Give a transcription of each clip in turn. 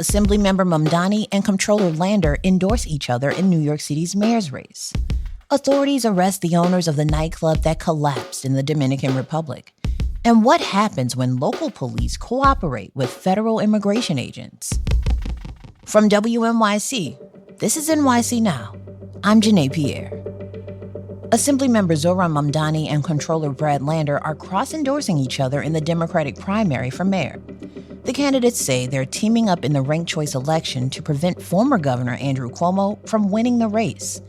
Assemblymember Mamdani and Comptroller Lander endorse each other in New York City's mayor's race. Authorities arrest the owners of the nightclub that collapsed in the Dominican Republic. And what happens when local police cooperate with federal immigration agents? From WNYC, this is NYC Now. I'm Janae Pierre. Assemblymember Zohran Mamdani and Comptroller Brad Lander are cross-endorsing each other in the Democratic primary for mayor. The candidates say they're teaming up in the ranked choice election to prevent former Governor Andrew Cuomo from winning the race.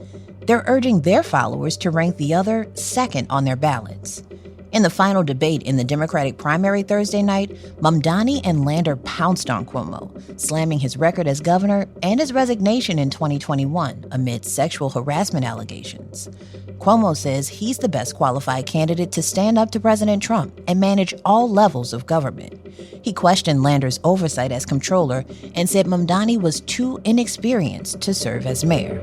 They're urging their followers to rank the other second on their ballots. In the final debate in the Democratic primary Thursday night, Mamdani and Lander pounced on Cuomo, slamming his record as governor and his resignation in 2021 amid sexual harassment allegations. Cuomo says he's the best qualified candidate to stand up to President Trump and manage all levels of government. He questioned Lander's oversight as comptroller and said Mamdani was too inexperienced to serve as mayor.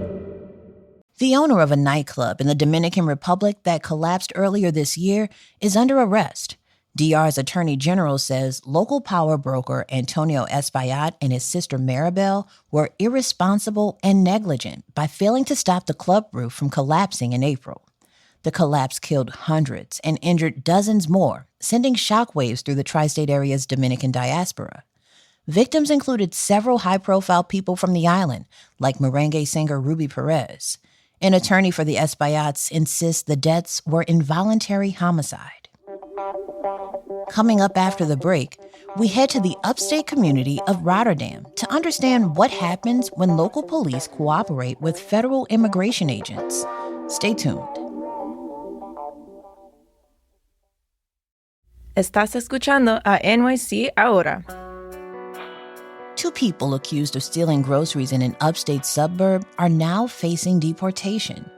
The owner of a nightclub in the Dominican Republic that collapsed earlier this year is under arrest. DR's Attorney General says local power broker Antonio Espaillat and his sister Maribel were irresponsible and negligent by failing to stop the club roof from collapsing in April. The collapse killed hundreds and injured dozens more, sending shockwaves through the tri-state area's Dominican diaspora. Victims included several high-profile people from the island, like merengue singer Ruby Perez. An attorney for the Espaillats insists the deaths were involuntary homicide. Coming up after the break, we head to the upstate community of Rotterdam to understand what happens when local police cooperate with federal immigration agents. Stay tuned. Estás escuchando a NYC Ahora. Two people accused of stealing groceries in an upstate suburb are now facing deportation.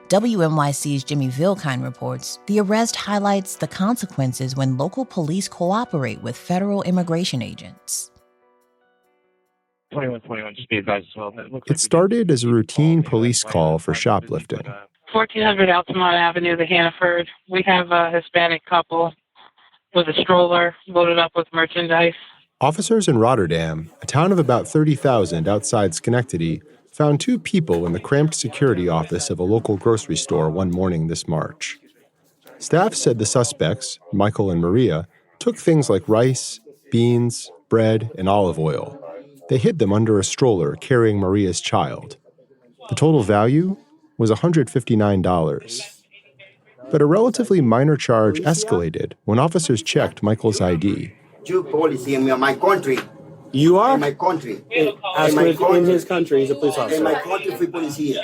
WNYC's Jimmy Vilkine reports the arrest highlights the consequences when local police cooperate with federal immigration agents. 2121, just be advised as well. It started as a routine police call for shoplifting. 1400 Altamont Avenue, the Hannaford. We have a Hispanic couple with a stroller loaded up with merchandise. Officers in Rotterdam, a town of about 30,000 outside Schenectady, found two people in the cramped security office of a local grocery store one morning this March. Staff said the suspects, Michael and Maria, took things like rice, beans, bread, and olive oil. They hid them under a stroller carrying Maria's child. The total value was $159. But a relatively minor charge escalated when officers checked Michael's ID. You policy in my country. You are? In my country. In his country, he's a police officer. In my country, free police here.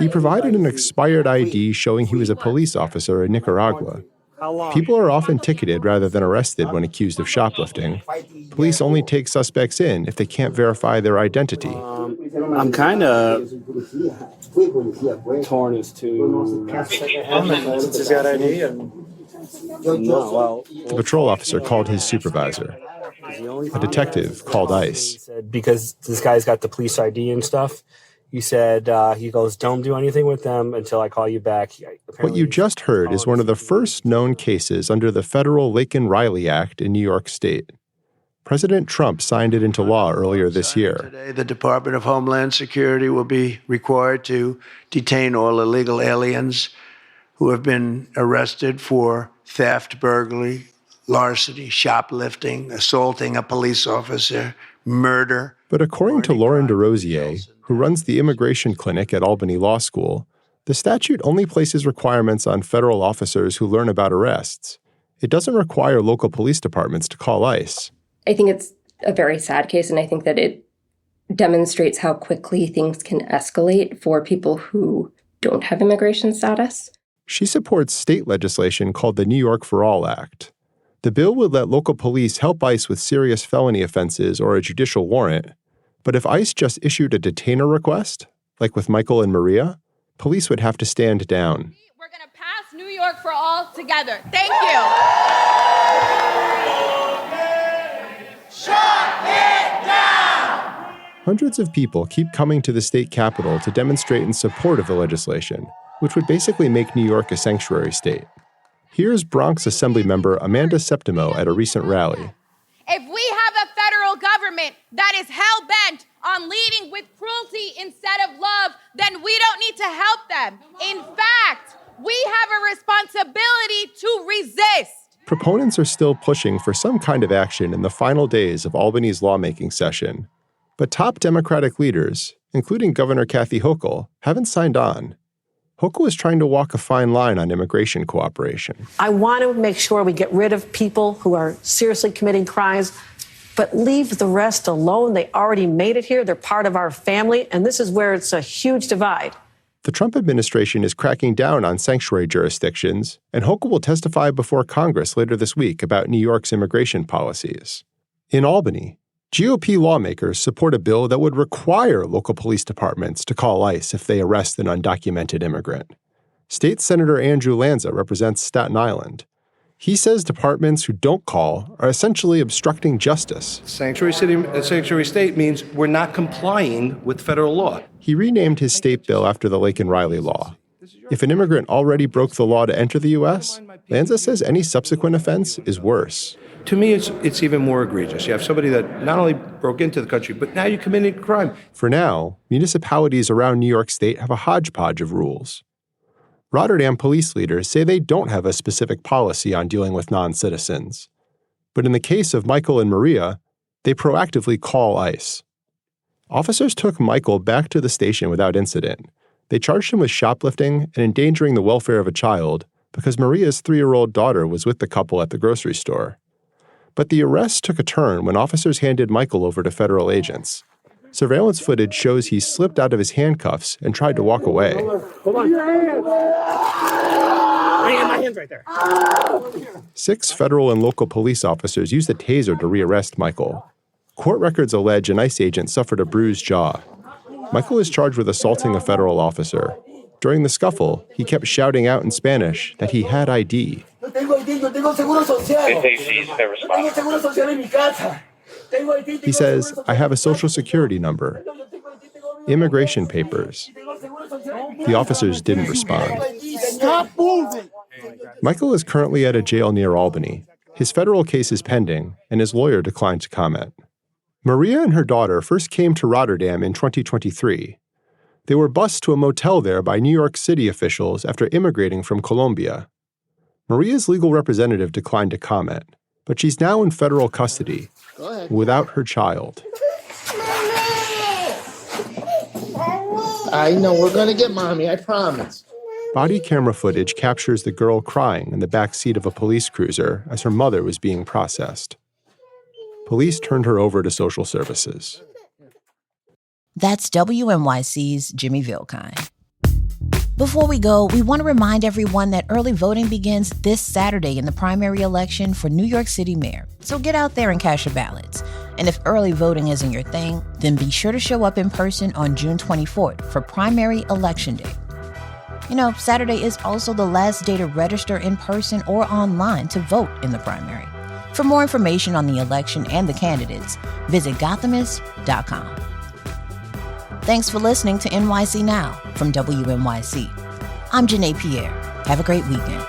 He provided an expired ID showing he was a police officer in Nicaragua. How long? People are often ticketed rather than arrested when accused of shoplifting. Police only take suspects in if they can't verify their identity. I'm kind of torn as to since he's got ID and The patrol officer called his supervisor. A detective called ICE. He said, because this guy's got the police ID and stuff, he said, he goes, don't do anything with them until I call you back. What you just heard is one of the first known cases under the federal Laken-Riley Act in New York State. President Trump signed it into law earlier this year. Today, the Department of Homeland Security will be required to detain all illegal aliens who have been arrested for theft, burglary, larceny, shoplifting, assaulting a police officer, murder. But according to Lauren DeRosier, who runs the immigration clinic at Albany Law School, the statute only places requirements on federal officers who learn about arrests. It doesn't require local police departments to call ICE. I think it's a very sad case, and I think that it demonstrates how quickly things can escalate for people who don't have immigration status. She supports state legislation called the New York for All Act. The bill would let local police help ICE with serious felony offenses or a judicial warrant. But if ICE just issued a detainer request, like with Michael and Maria, police would have to stand down. We're going to pass New York for All together. Thank you. Shut it down! Hundreds of people keep coming to the state capitol to demonstrate in support of the legislation, which would basically make New York a sanctuary state. Here's Bronx Assemblymember Amanda Septimo at a recent rally. If we have a federal government that is hell-bent on leading with cruelty instead of love, then we don't need to help them. In fact, we have a responsibility to resist. Proponents are still pushing for some kind of action in the final days of Albany's lawmaking session. But top Democratic leaders, including Governor Kathy Hochul, haven't signed on. Hochul is trying to walk a fine line on immigration cooperation. I want to make sure we get rid of people who are seriously committing crimes, but leave the rest alone. They already made it here. They're part of our family, and this is where it's a huge divide. The Trump administration is cracking down on sanctuary jurisdictions, and Hochul will testify before Congress later this week about New York's immigration policies. In Albany, GOP lawmakers support a bill that would require local police departments to call ICE if they arrest an undocumented immigrant. State Senator Andrew Lanza represents Staten Island. He says departments who don't call are essentially obstructing justice. Sanctuary state means we're not complying with federal law. He renamed his state bill after the Lake and Riley law. If an immigrant already broke the law to enter the U.S., Lanza says any subsequent offense is worse. To me, it's even more egregious. You have somebody that not only broke into the country, but now you committed a crime. For now, municipalities around New York State have a hodgepodge of rules. Rotterdam police leaders say they don't have a specific policy on dealing with non-citizens. But in the case of Michael and Maria, they proactively call ICE. Officers took Michael back to the station without incident. They charged him with shoplifting and endangering the welfare of a child because Maria's 3-year-old daughter was with the couple at the grocery store. But the arrest took a turn when officers handed Michael over to federal agents. Surveillance footage shows he slipped out of his handcuffs and tried to walk away. Hold on. My hand's right there. 6 federal and local police officers used a taser to rearrest Michael. Court records allege an ICE agent suffered a bruised jaw. Michael is charged with assaulting a federal officer. During the scuffle, he kept shouting out in Spanish that he had ID. He says, "I have a social security number, immigration papers." The officers didn't respond. Stop moving! Michael is currently at a jail near Albany. His federal case is pending, and his lawyer declined to comment. Maria and her daughter first came to Rotterdam in 2023. They were bused to a motel there by New York City officials after immigrating from Colombia. Maria's legal representative declined to comment, but she's now in federal custody without her child. I know, we're gonna get mommy, I promise. Body camera footage captures the girl crying in the back seat of a police cruiser as her mother was being processed. Police turned her over to social services. That's WNYC's Jimmy Vilkine. Before we go, we want to remind everyone that early voting begins this Saturday in the primary election for New York City mayor. So get out there and cast your ballots. And if early voting isn't your thing, then be sure to show up in person on June 24th for primary election day. You know, Saturday is also the last day to register in person or online to vote in the primary. For more information on the election and the candidates, visit Gothamist.com. Thanks for listening to NYC Now from WNYC. I'm Janae Pierre. Have a great weekend.